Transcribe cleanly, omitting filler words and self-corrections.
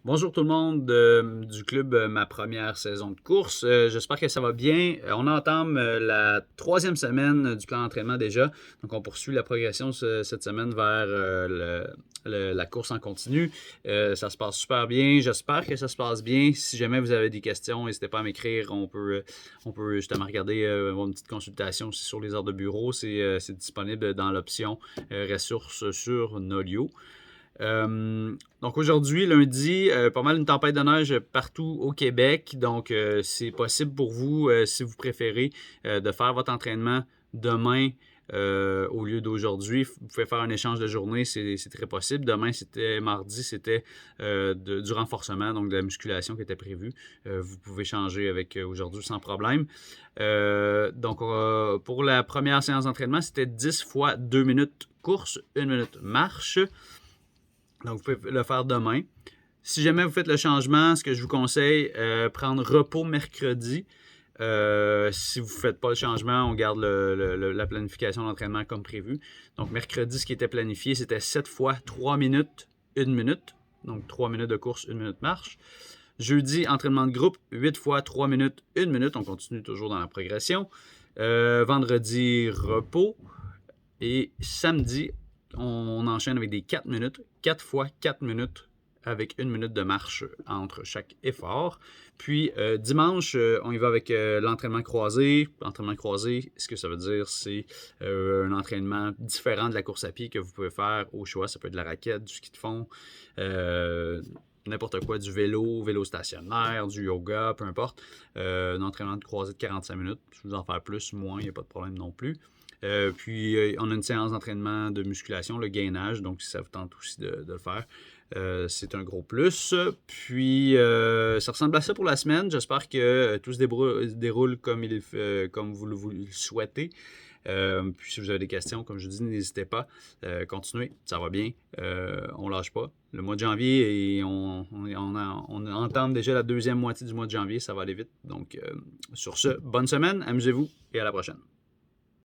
Bonjour tout le monde du club Ma première saison de course. J'espère que ça va bien. On entame la troisième semaine du plan d'entraînement déjà. Donc on poursuit la progression cette semaine vers la course en continu. Ça se passe super bien. J'espère que ça se passe bien. Si jamais vous avez des questions, n'hésitez pas à m'écrire. On peut justement regarder avoir une petite consultation aussi sur les heures de bureau. C'est disponible dans l'option ressources sur Nolio. Donc aujourd'hui, lundi, pas mal une tempête de neige partout au Québec. Donc c'est possible pour vous, si vous préférez, de faire votre entraînement demain au lieu d'aujourd'hui. Vous pouvez faire un échange de journée, c'est très possible. Demain, c'était mardi, c'était du renforcement, donc de la musculation qui était prévue. Vous pouvez changer avec aujourd'hui sans problème. Donc pour la première séance d'entraînement, c'était 10 fois 2 minutes course, 1 minute marche. Donc, vous pouvez le faire demain. Si jamais vous faites le changement, ce que je vous conseille, prendre repos mercredi. Si vous ne faites pas le changement, on garde la planification d'entraînement comme prévu. Donc, mercredi, ce qui était planifié, c'était 7 fois 3 minutes, 1 minute. Donc, 3 minutes de course, 1 minute marche. Jeudi, entraînement de groupe, 8 fois 3 minutes, 1 minute. On continue toujours dans la progression. Vendredi, repos. Et samedi, on enchaîne avec des 4 minutes, 4 fois 4 minutes avec 1 minute de marche entre chaque effort. Puis dimanche, on y va avec l'entraînement croisé. L'entraînement croisé, ce que ça veut dire, c'est un entraînement différent de la course à pied que vous pouvez faire au choix. Ça peut être de la raquette, du ski de fond, n'importe quoi, du vélo stationnaire, du yoga, peu importe. Un entraînement de croisé de 45 minutes. Si vous en faire plus, moins, il n'y a pas de problème non plus. Puis, on a une séance d'entraînement de musculation, le gainage, donc si ça vous tente aussi de le faire, c'est un gros plus. Puis, ça ressemble à ça pour la semaine. J'espère que tout se déroule comme vous le souhaitez. Puis, si vous avez des questions, comme je dis, n'hésitez pas. Continuez, ça va bien. On lâche pas. Le mois de janvier, et on entame déjà la deuxième moitié du mois de janvier. Ça va aller vite. Donc, sur ce, bonne semaine, amusez-vous et à la prochaine.